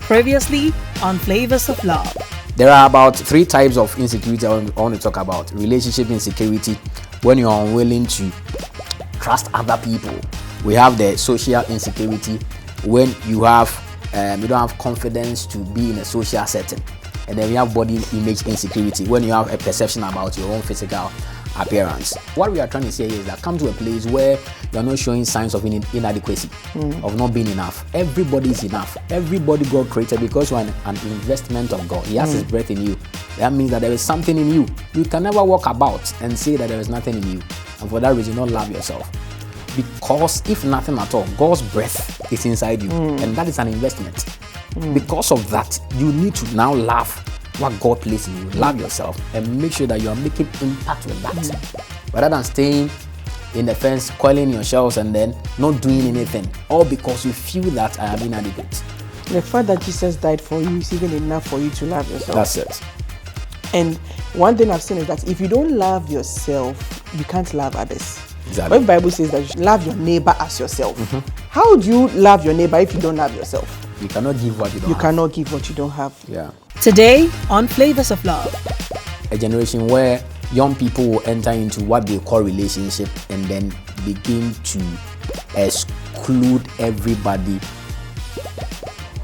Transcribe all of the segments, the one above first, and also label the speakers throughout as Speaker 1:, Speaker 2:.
Speaker 1: Previously on Flavors of Love.
Speaker 2: There are about 3 types of insecurity I want to talk about. Relationship insecurity, when you are unwilling to trust other people. We have the social insecurity, when you don't have confidence to be in a social setting. And then we have body image insecurity, when you have a perception about your own physical appearance. What we are trying to say is that come to a place where you're not showing signs of inadequacy, of not being enough. Everybody is enough. Everybody God created, because you're an investment of God. He has His breath in you. That means that there is something in you. You can never walk about and say that there is nothing in you. And for that reason, don't love yourself. Because if nothing at all, God's breath is inside you. And that is an investment. Because of that, you need to now love what God placed in you. Love yourself and make sure that you are making impact with that. Rather than staying in the fence, coiling your shells and then not doing anything. All because you feel that I am inadequate.
Speaker 3: The fact that Jesus died for you is even enough for you to love yourself.
Speaker 2: That's it.
Speaker 3: And one thing I've seen is that if you don't love yourself, you can't love others.
Speaker 2: Exactly.
Speaker 3: When the Bible says that you should love your neighbor as yourself, how do you love your neighbor if you don't love yourself?
Speaker 2: You cannot give what you don't have.
Speaker 3: You cannot give what you don't have.
Speaker 2: Yeah.
Speaker 1: Today on Flavors of Love.
Speaker 2: A generation where young people will enter into what they call relationship and then begin to exclude everybody,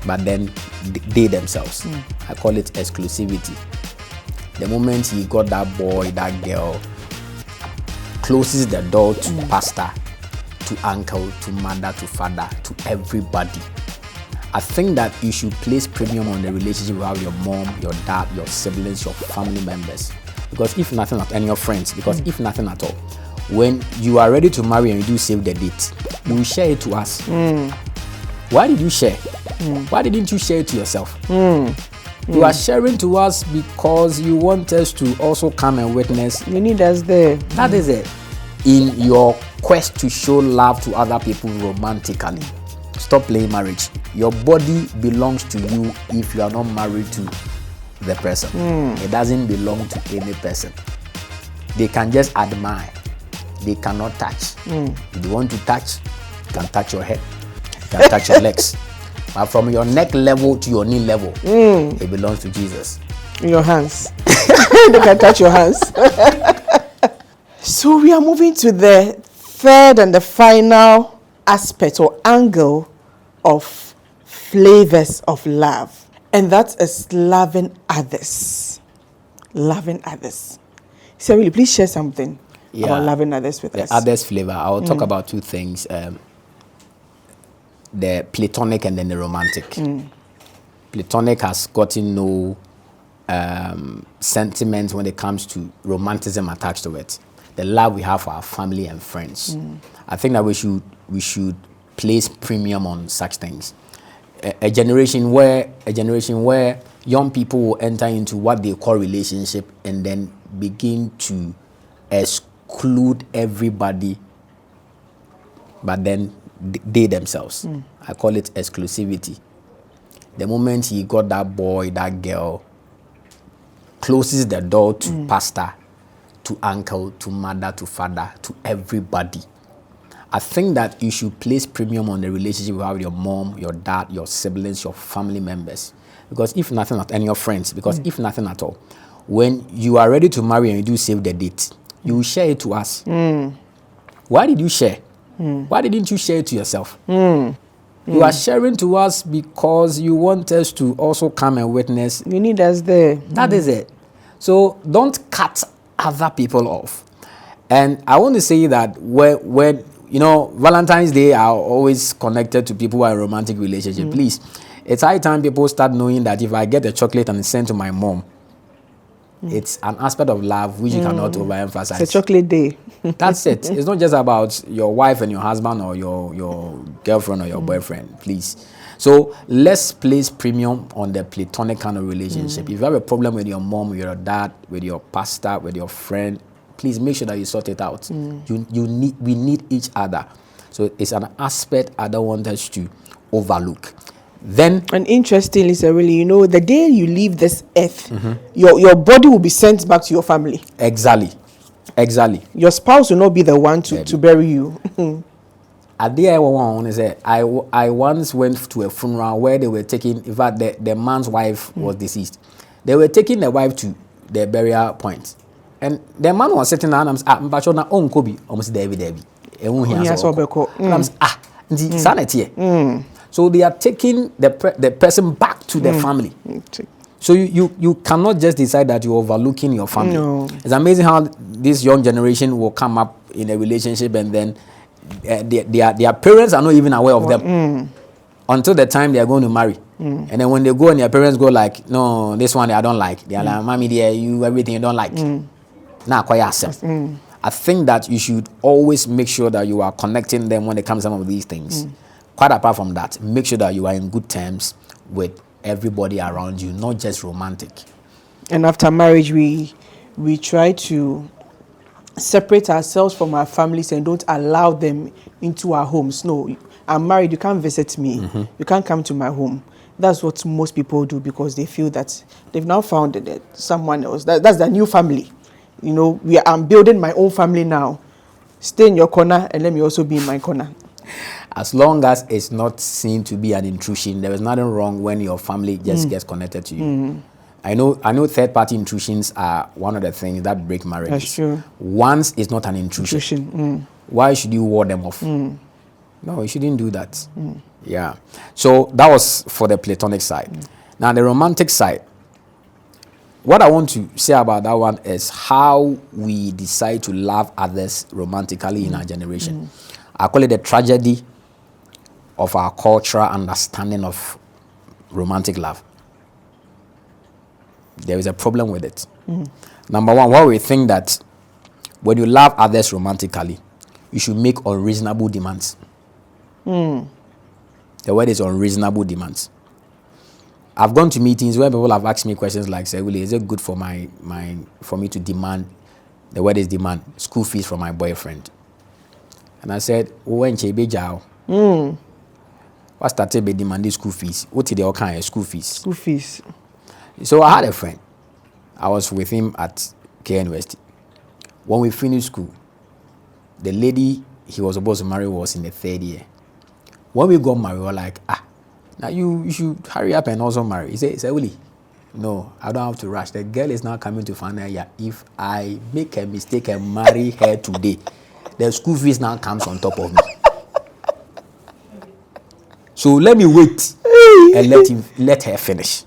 Speaker 2: but then they themselves. I call it exclusivity. The moment he got that boy, that girl, closes the door to pastor, to uncle, to mother, to father, to everybody. I think that you should place premium on the relationship you have with your mom, your dad, your siblings, your family members. Because if nothing at all, and your friends, because if nothing at all, when you are ready to marry and you do save the date, you will share it to us. Why did you share? Why didn't you share it to yourself? You are sharing to us because you want us to also come and witness.
Speaker 3: You need us there.
Speaker 2: That is it. In your quest to show love to other people romantically, stop playing marriage. Your body belongs to you if you are not married to the person. It doesn't belong to any person. They can just admire. They cannot touch. If you want to touch, you can touch your head. You can touch your legs. But from your neck level to your knee level, it belongs to Jesus.
Speaker 3: Your hands. They can touch your hands. So we are moving to the third and the final aspect or angle of flavors of love. And that is loving others. Loving others. Sirwilly, please share something about loving others with us.
Speaker 2: The others flavor. I will talk about 2 things. The Platonic and then the romantic. Platonic has gotten no sentiment when it comes to romanticism attached to it. The love we have for our family and friends. I think that we should place premium on such things. A generation where young people will enter into what they call relationship and then begin to exclude everybody, but then they themselves. I call it exclusivity. The moment he got that boy, that girl, closes the door to pastor, to uncle, to mother, to father, to everybody. I think that you should place premium on the relationship you have with your mom, your dad, your siblings, your family members. Because if nothing at all, and your friends, because if nothing at all, when you are ready to marry and you do save the date, you will share it to us. Why did you share? Why didn't you share it to yourself? You are sharing to us because you want us to also come and witness.
Speaker 3: You need us there.
Speaker 2: That is it. So don't cut other people off. And I want to say that when Valentine's Day are always connected to people who are in a romantic relationship. Please, it's high time people start knowing that if I get a chocolate and it's sent to my mom, it's an aspect of love which you cannot overemphasize.
Speaker 3: It's a chocolate day.
Speaker 2: That's it. It's not just about your wife and your husband or your girlfriend or your boyfriend, please. So let's place premium on the Platonic kind of relationship. If you have a problem with your mom, with your dad, with your pastor, with your friend, please make sure that you sort it out. We need each other. So it's an aspect I don't want us to overlook. Then,
Speaker 3: and interestingly, Sirwilly, the day you leave this earth, your body will be sent back to your family.
Speaker 2: Exactly.
Speaker 3: Your spouse will not be the one to bury you.
Speaker 2: At the one is I once went to a funeral where they were taking, in fact, the man's wife was deceased. They were taking the wife to the burial point, and the man was sitting down. I'm saying, na on Kobe, almost Debbie. Sanity. So they are taking the person back to the family. So you cannot just decide that you're overlooking your family.
Speaker 3: No.
Speaker 2: It's amazing how this young generation will come up in a relationship and then their parents are not even aware of them until the time they are going to marry. And then when they go and their parents go like, no, this one I don't like. They are like, mommy, dear, you everything you don't like. Now, quite accept. I think that you should always make sure that you are connecting them when it comes to some of these things. Quite apart from that, make sure that you are in good terms with everybody around you, not just romantic.
Speaker 3: And after marriage, we try to separate ourselves from our families and don't allow them into our homes. No, I'm married, you can't visit me. You can't come to my home. That's what most people do because they feel that they've now found that someone else. That's their new family. You know, I'm building my own family now. Stay in your corner and let me also be in my corner.
Speaker 2: As long as it's not seen to be an intrusion, there is nothing wrong when your family just gets connected to you. I know third-party intrusions are one of the things that break marriages.
Speaker 3: That's true.
Speaker 2: Once it's not an intrusion. Why should you ward them off? No, you shouldn't do that. Yeah. So that was for the Platonic side. Now the romantic side. What I want to say about that one is how we decide to love others romantically in our generation. I call it the tragedy of our cultural understanding of romantic love. There is a problem with it. Number one, why we think that when you love others romantically, you should make unreasonable demands. The word is unreasonable demands. I've gone to meetings where people have asked me questions like, Sirwilly, is it good for for me to demand, the word is demand, school fees from my boyfriend? And I said, when what started by demanding school fees? What did they kind of school fees?
Speaker 3: School fees.
Speaker 2: So I had a friend. I was with him at K University. When we finished school, the lady he was supposed to marry was in the 3rd year. When we got married, we were like, now you should hurry up and also marry. He said, Willie, no, I don't have to rush. The girl is now coming to find out, if I make a mistake and marry her today, the school fees now comes on top of me. So let me wait and let her finish.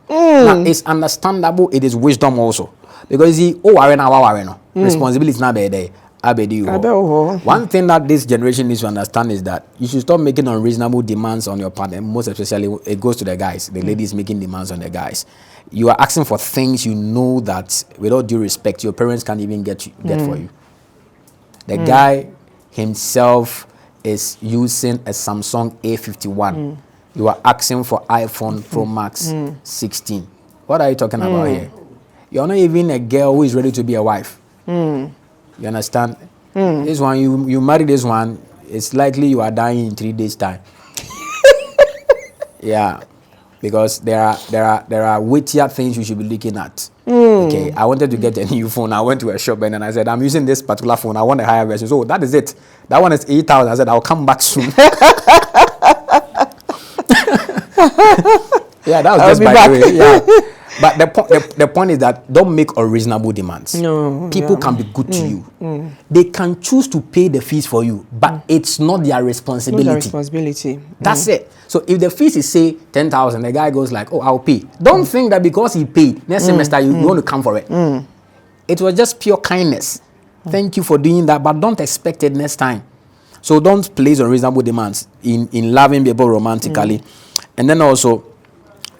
Speaker 2: Now, it's understandable, it is wisdom also. Because responsibility is not there. One thing that this generation needs to understand is that you should stop making unreasonable demands on your partner. Most especially, it goes to the guys. The ladies making demands on the guys. You are asking for things you know that, with all due respect, your parents can't even get for you. The guy himself is using a Samsung A51. You are asking for iPhone Pro Max 16. What are you talking about here? You're not even a girl who is ready to be a wife. You understand? This one, you marry this one, it's likely you are dying in 3 days' time. Yeah. Because there are weightier things you should be looking at. Okay. I wanted to get a new phone. I went to a shop and then I said, I'm using this particular phone. I want a higher version. So that is it. That one is 8,000. I said, I'll come back soon. Yeah, that was just by the way. Yeah. But the point is that don't make unreasonable demands.
Speaker 3: No,
Speaker 2: people can be good to you. They can choose to pay the fees for you, but it's not their responsibility.
Speaker 3: Not their responsibility.
Speaker 2: That's it. So if the fees is say 10,000, the guy goes like, oh, I'll pay. Don't think that because he paid next semester you want to come for it. It was just pure kindness. Thank you for doing that, but don't expect it next time. So don't place unreasonable demands in loving people romantically. And then also,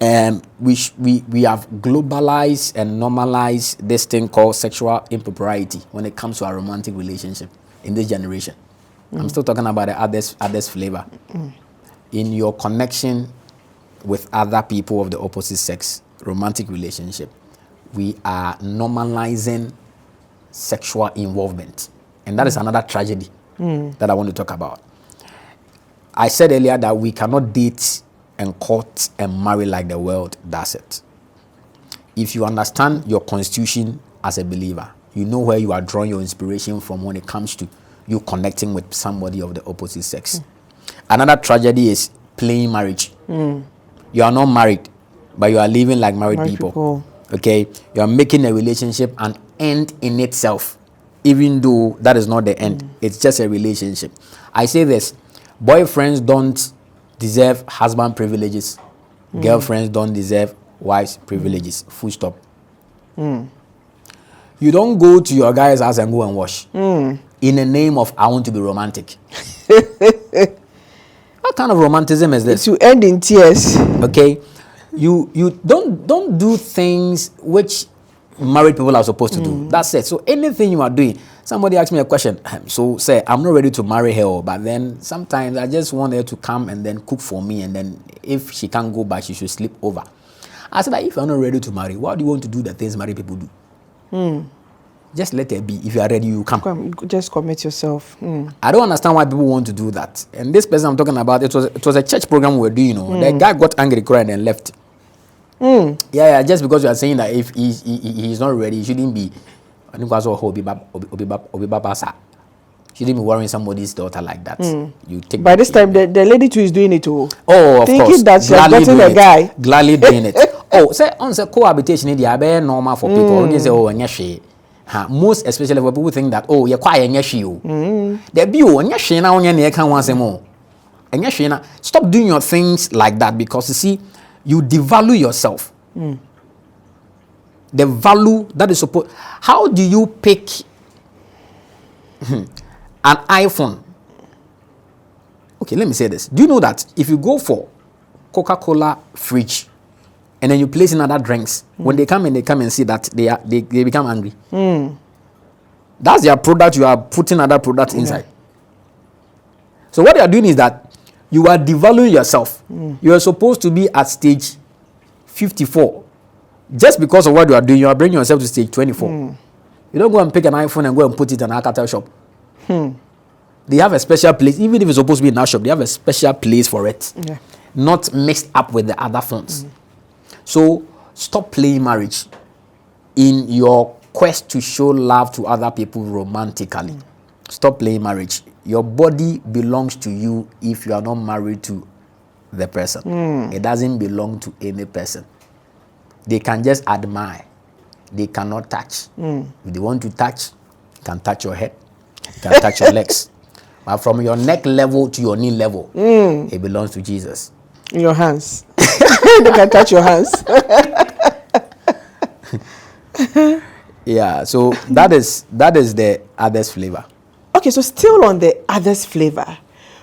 Speaker 2: we have globalized and normalized this thing called sexual impropriety when it comes to our romantic relationship in this generation. I'm still talking about the others flavor. In your connection with other people of the opposite sex, romantic relationship, we are normalizing sexual involvement. And that is another tragedy that I want to talk about. I said earlier that we cannot date and court and marry like the world does it. If you understand your constitution as a believer, you know where you are drawing your inspiration from when it comes to you connecting with somebody of the opposite sex. Another tragedy is playing marriage. You are not married, but you are living like married people. Okay, you are making a relationship an end in itself, even though that is not the end. It's just a relationship. I say this: boyfriends don't deserve husband privileges. Girlfriends don't deserve wives privileges. Full stop. You don't go to your guy's house and go and wash in the name of I want to be romantic. What kind of romanticism is this?
Speaker 3: To end in tears.
Speaker 2: Okay, you don't do things which married people are supposed to do. That's it. So anything you are doing, somebody asked me a question. So say I'm not ready to marry her, but then sometimes I just want her to come and then cook for me, and then if she can't go back, she should sleep over. I said that if you're not ready to marry, why do you want to do the things married people do? Just let it be. If you are ready, you come.
Speaker 3: Just commit yourself.
Speaker 2: I don't understand why people want to do that. And this person I'm talking about, it was a church program we were doing. The guy got angry, cried, and left. Yeah. Just because you are saying that if he's not ready, he shouldn't be. I think that's what shouldn't be worrying somebody's daughter like that. You take.
Speaker 3: By this time, the lady too is doing it too.
Speaker 2: Oh, of
Speaker 3: thinking
Speaker 2: course.
Speaker 3: That she has gotten a guy.
Speaker 2: Gladly doing it. Oh, say on the cohabitation, they are very normal for people. You say, oh, most especially for people think that, oh, you're quite a nyeshy. There be oh, nyeshy now, you can't want some more. And nyeshy, stop doing your things like that, because you see, you devalue yourself. The value that is supposed. How do you pick an iPhone? Okay, let me say this. Do you know that if you go for Coca-Cola fridge and then you place in other drinks, when they come and see that they become angry. That's their product. You are putting other products inside. So what you are doing is that you are devaluing yourself. You are supposed to be at stage 54. Just because of what you are doing, you are bringing yourself to stage 24. You don't go and pick an iPhone and go and put it in an Alcatel shop. They have a special place. Even if it's supposed to be in that shop, they have a special place for it. Not mixed up with the other phones. So stop playing marriage in your quest to show love to other people romantically. Stop playing marriage. Your body belongs to you if you are not married to the person. It doesn't belong to any person. They can just admire. They cannot touch. If they want to touch, you can touch your head, you can touch your legs. But from your neck level to your knee level, it belongs to Jesus.
Speaker 3: In your hands. They can touch your hands.
Speaker 2: Yeah, so that is the others flavor.
Speaker 3: Okay, so still on the others flavor,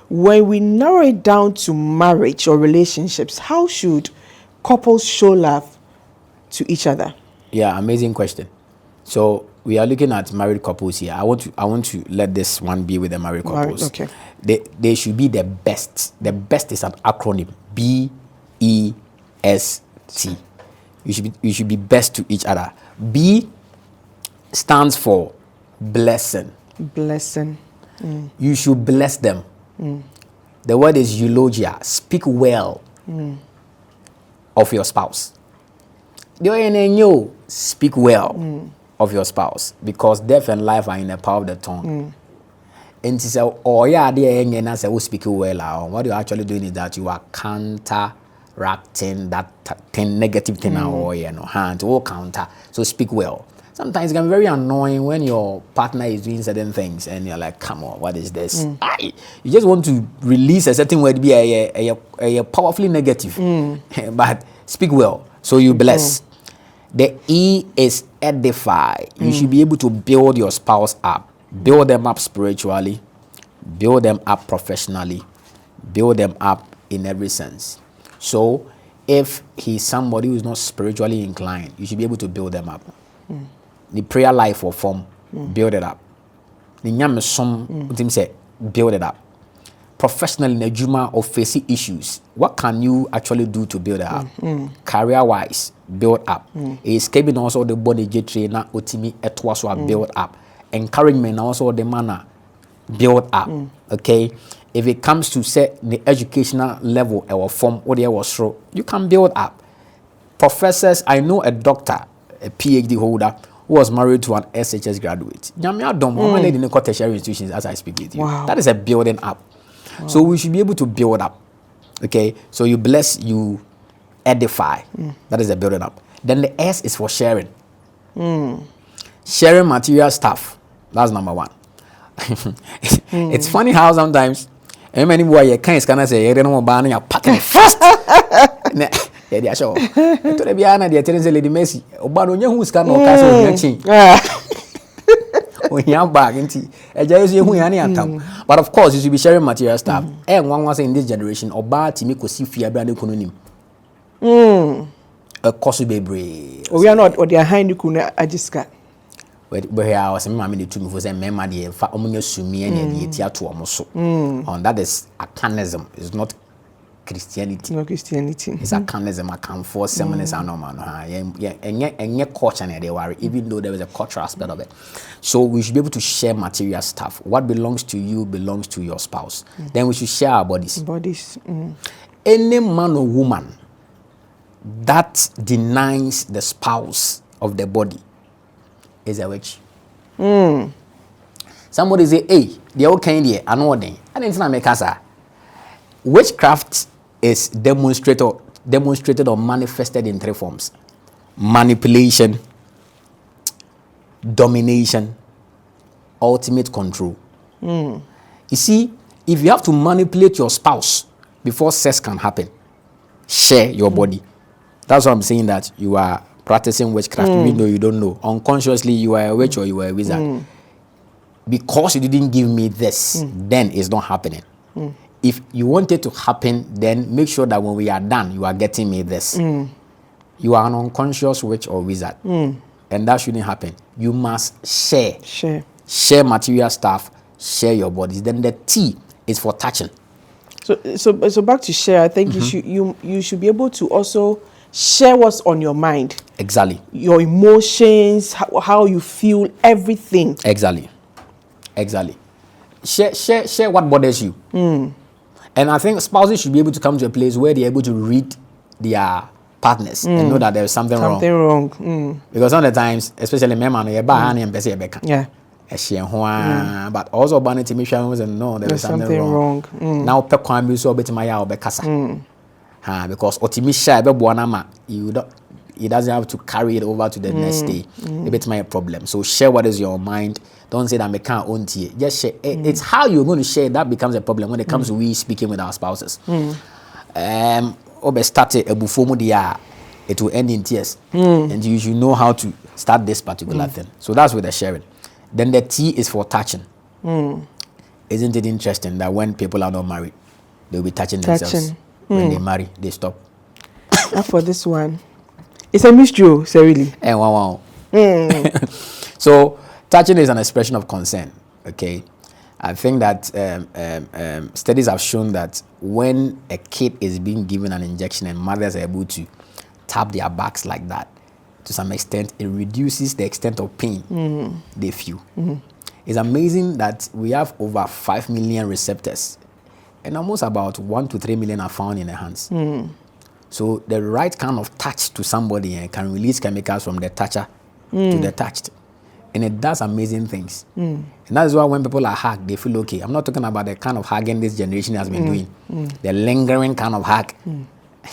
Speaker 3: when we narrow it down to marriage or relationships, how should couples show love to each other?
Speaker 2: Yeah, amazing question. So we are looking at married couples here. I want to let this one be with the married couples.
Speaker 3: Okay.
Speaker 2: They should be the best. The best is an acronym. BEST. You should be best to each other. B stands for blessing.
Speaker 3: Blessing.
Speaker 2: You should bless them. The word is eulogia. Speak well of your spouse. Speak well of your spouse, because death and life are in the power of the tongue. And she said, oh yeah, they speak well. What you're actually doing is that you are counteracting that negative thing or hand or counter. So speak well. Sometimes it can be very annoying when your partner is doing certain things and you're like, come on, what is this? You just want to release a certain word, be a powerfully negative. But speak well. So you bless. The E is edify. You should be able to build your spouse up. Build them up spiritually. Build them up professionally. Build them up in every sense. So if he's somebody who is not spiritually inclined, you should be able to build them up. The prayer life or form, build it up. The nyame say, build it up. Professionally, in a juma or facing issues, what can you actually do to build it up? Career-wise, build up. Escaping also the body trainer, otimi etwaswa, build up. Encouragement also the manner, build up. Okay, if it comes to say the educational level or form, what there was through, you can build up. Professors, I know a doctor, a PhD holder, who was married to an SHS graduate. Nyame lady in tertiary institutions as I speak with you.
Speaker 3: Wow.
Speaker 2: That is a building up. Wow. So we should be able to build up. Okay, so you bless, you edify. That is the building up. Then the S is for sharing. Sharing material stuff. That's number one. It's funny how sometimes many boy you can't say you don't want banning your pattern first. Yeah, they are sure. To the Biana, they are telling the lady Messi, Obano, who's can no castle when you're back into a but of course, you should be sharing material stuff. And one was in this generation, Oba Timiko Sifia Brand Kunim. A Kosubebre.
Speaker 3: We are not, or they are high Nikuna Ajiska.
Speaker 2: Where I was a mammy to me for some member, the Sumi and the theatre almost. And that is a canism, it's not Christianity.
Speaker 3: No Christianity.
Speaker 2: It's a canism. I can force seminars are normal. And yet culture they worry, even though there is a cultural aspect of it. So we should be able to share material stuff. What belongs to you belongs to your spouse. Then we should share our bodies. Any man or woman that denies the spouse of the body is a witch. Somebody say, hey, they're okay here. I know what they. I didn't make us. Witchcraft is demonstrated or manifested in three forms: manipulation, domination, ultimate control. You see, if you have to manipulate your spouse before sex can happen, share your body. That's why I'm saying that you are practicing witchcraft, even though you don't know. Unconsciously, you are a witch or you are a wizard. Because you didn't give me this, then it's not happening. If you want it to happen, then make sure that when we are done, you are getting me this. You are an unconscious witch or wizard. And that shouldn't happen. You must share. Share material stuff, share your bodies. Then the T is for touching.
Speaker 3: So back to share, I think you should be able to also share what's on your mind.
Speaker 2: Exactly.
Speaker 3: Your emotions, how you feel, everything.
Speaker 2: Exactly. Share what bothers you. And I think spouses should be able to come to a place where they're able to read their partners and know that there's something wrong. Because sometimes, especially men, yeah. But also banning to me no, there is something wrong. Now Pekwan be so bit my bekasa. Because Otimisha he doesn't have to carry it over to the next day. A bit my problem. So share what is your mind. Don't say that I can't own to it. Just share. It's how you're going to share that becomes a problem when it comes to we speaking with our spouses. Started it will end in tears. And you should know how to start this particular thing. So that's with the sharing. Then the T is for touching. Isn't it interesting that when people are not married, they'll be touching themselves? When they marry, they stop.
Speaker 3: For this one, it's a mystery, Sirwilly.
Speaker 2: Wow. So touching is an expression of consent. Okay, I think that studies have shown that when a kid is being given an injection and mothers are able to tap their backs like that, to some extent, it reduces the extent of pain they feel. It's amazing that we have over 5 million receptors, and almost about 1 to 3 million are found in the hands. So the right kind of touch to somebody can release chemicals from the toucher to the touched. And it does amazing things. And that is why when people are hugged, they feel okay. I'm not talking about the kind of hugging this generation has been doing. The lingering kind of hug.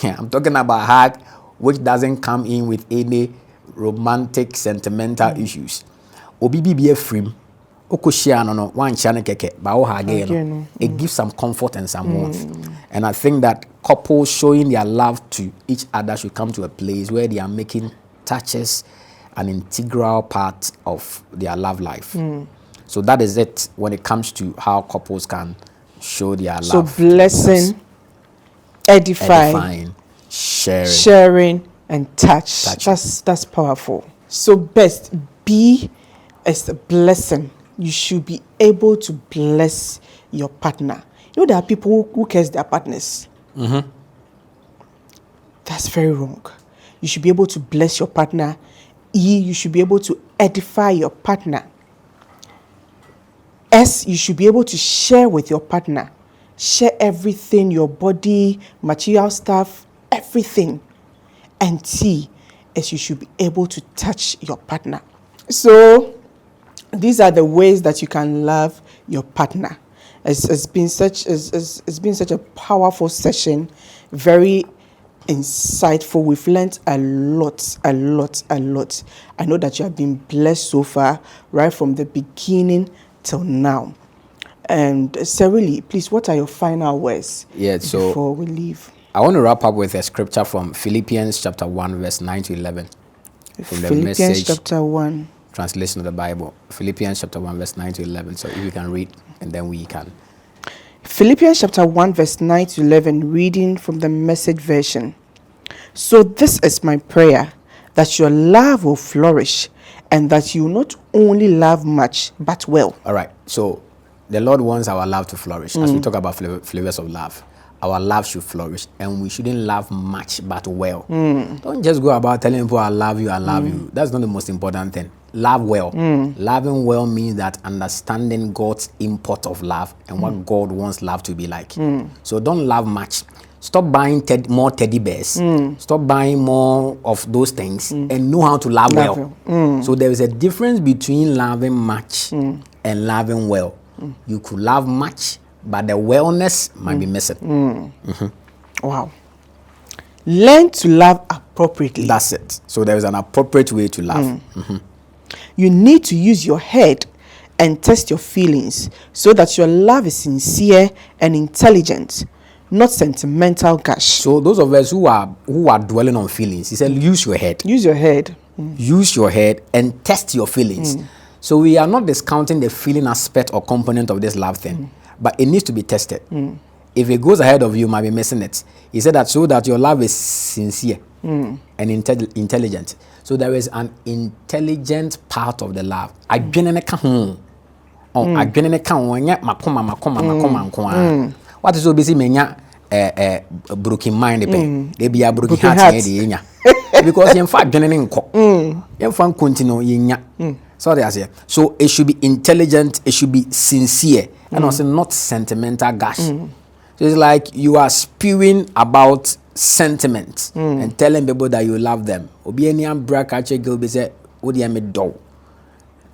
Speaker 2: I'm talking about a hug which doesn't come in with any romantic, sentimental issues. Obibi be a frame. It gives some comfort and some warmth. And I think that couples showing their love to each other should come to a place where they are making touches an integral part of their love life. So that is it when it comes to how couples can show their love.
Speaker 3: So blessing, edifying, sharing and touch. That's powerful. So best, B is a blessing. You should be able to bless your partner. You know, there are people who curse their partners. That's very wrong. You should be able to bless your partner. E, you should be able to edify your partner. S, you should be able to share with your partner. Share everything, your body, material stuff, everything. And T is you should be able to touch your partner. So these are the ways that you can love your partner. It's been such a powerful session, very insightful. We've learned a lot. I know that you have been blessed so far, right from the beginning till now. And Sirwilly, please, what are your final words before we leave?
Speaker 2: I want to wrap up with a scripture from Philippians chapter 1, verse 9 to 11. From the
Speaker 3: Philippians
Speaker 2: Message
Speaker 3: chapter 1.
Speaker 2: translation of the Bible. Philippians chapter 1, verse 9 to 11. So if you can read, and then we can.
Speaker 3: Philippians chapter 1, verse 9 to 11, reading from the Message version. So this is my prayer, that your love will flourish, and that you not only love much, but well.
Speaker 2: All right. So the Lord wants our love to flourish. As we talk about flavors of love, our love should flourish, and we shouldn't love much, but well. Don't just go about telling people, I love you, I love you. That's not the most important thing. Love well. Loving well means that understanding God's import of love and what God wants love to be like. So don't love much. Stop buying more teddy bears. Stop buying more of those things and know how to love well. So there is a difference between loving much and loving well. You could love much, but the wellness might be missing.
Speaker 3: Wow. Learn to love appropriately.
Speaker 2: That's it. So there is an appropriate way to love.
Speaker 3: You need to use your head and test your feelings so that your love is sincere and intelligent, not sentimental gush.
Speaker 2: So those of us who are dwelling on feelings, he said, use your head.
Speaker 3: Use your head.
Speaker 2: Use your head and test your feelings. So we are not discounting the feeling aspect or component of this love thing, but it needs to be tested. If it goes ahead of you, you might be missing it. He said that so that your love is sincere and intelligent. So there is an intelligent part of the love. What is so busy menya broken mind they be a broken heart because in fact continue sorry I say. So it should be intelligent, it should be sincere, and also not sentimental gush. So it's like you are spewing about sentiment and telling people that you love them. Obi any ambra catch girl be say odi me do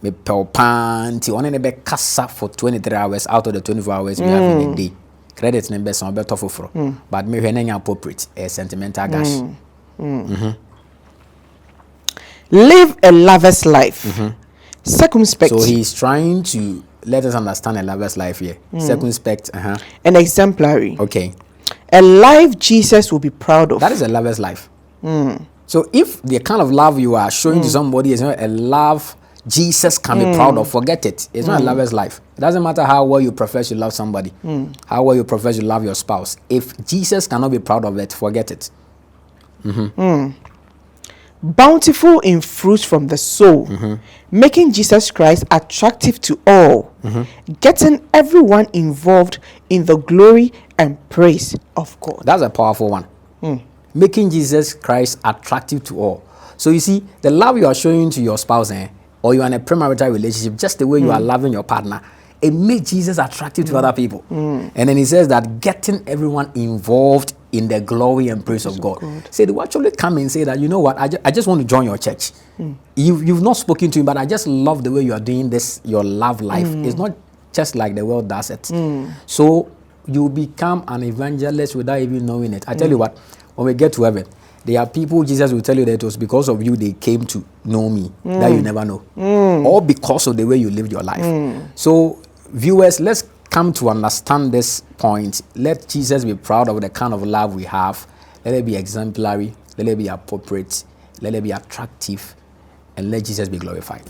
Speaker 2: me pel panty on be kasa for 23 hours out of the 24 hours we have in a day. Credit number some better for but me when appropriate a sentimental gush.
Speaker 3: Live a lover's life. Circumspect.
Speaker 2: So he's trying to let us understand a lover's life here. Circumspect,
Speaker 3: and exemplary.
Speaker 2: Okay.
Speaker 3: A life Jesus will be proud of.
Speaker 2: That is a lover's life. So if the kind of love you are showing to somebody is not a love Jesus can be proud of, forget it. It's not a lover's life. It doesn't matter how well you profess you love somebody, how well you profess you love your spouse. If Jesus cannot be proud of it, forget it.
Speaker 3: Bountiful in fruit from the soul, making Jesus Christ attractive to all, getting everyone involved in the glory and praise of God.
Speaker 2: That's a powerful one. Making Jesus Christ attractive to all. So you see, the love you are showing to your spouse, or you are in a premarital relationship, just the way you are loving your partner, it makes Jesus attractive to other people. And then he says that getting everyone involved in the glory and praise of God. Say they will actually come and say that, you know what, I just want to join your church. You've not spoken to me, but I just love the way you are doing this, your love life. It's not just like the world does it. So you become an evangelist without even knowing it. I tell you what, when we get to heaven, there are people Jesus will tell you that it was because of you they came to know me, that you never know. Or because of the way you lived your life. So viewers, let's come to understand this point. Let Jesus be proud of the kind of love we have. Let it be exemplary. Let it be appropriate. Let it be attractive. And let Jesus be glorified.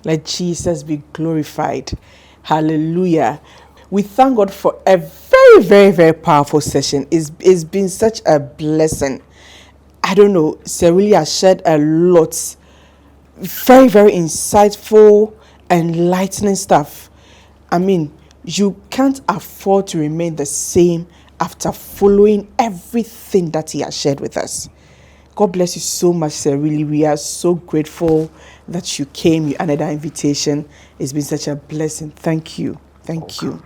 Speaker 3: Let Jesus be glorified. Hallelujah. We thank God for a very, very, very powerful session. It's been such a blessing. I don't know, Sirwilly has shared a lot. Very, very insightful, enlightening stuff. I mean, you can't afford to remain the same after following everything that he has shared with us. God bless you so much, Sirwilly. We are so grateful that you came. You honored our invitation. It's been such a blessing. Thank you. Thank you.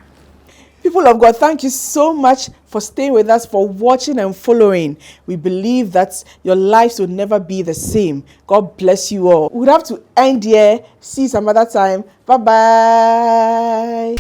Speaker 3: People of God, thank you so much for staying with us, for watching and following. We believe that your lives will never be the same. God bless you all. We would have to end here. See you some other time. Bye-bye.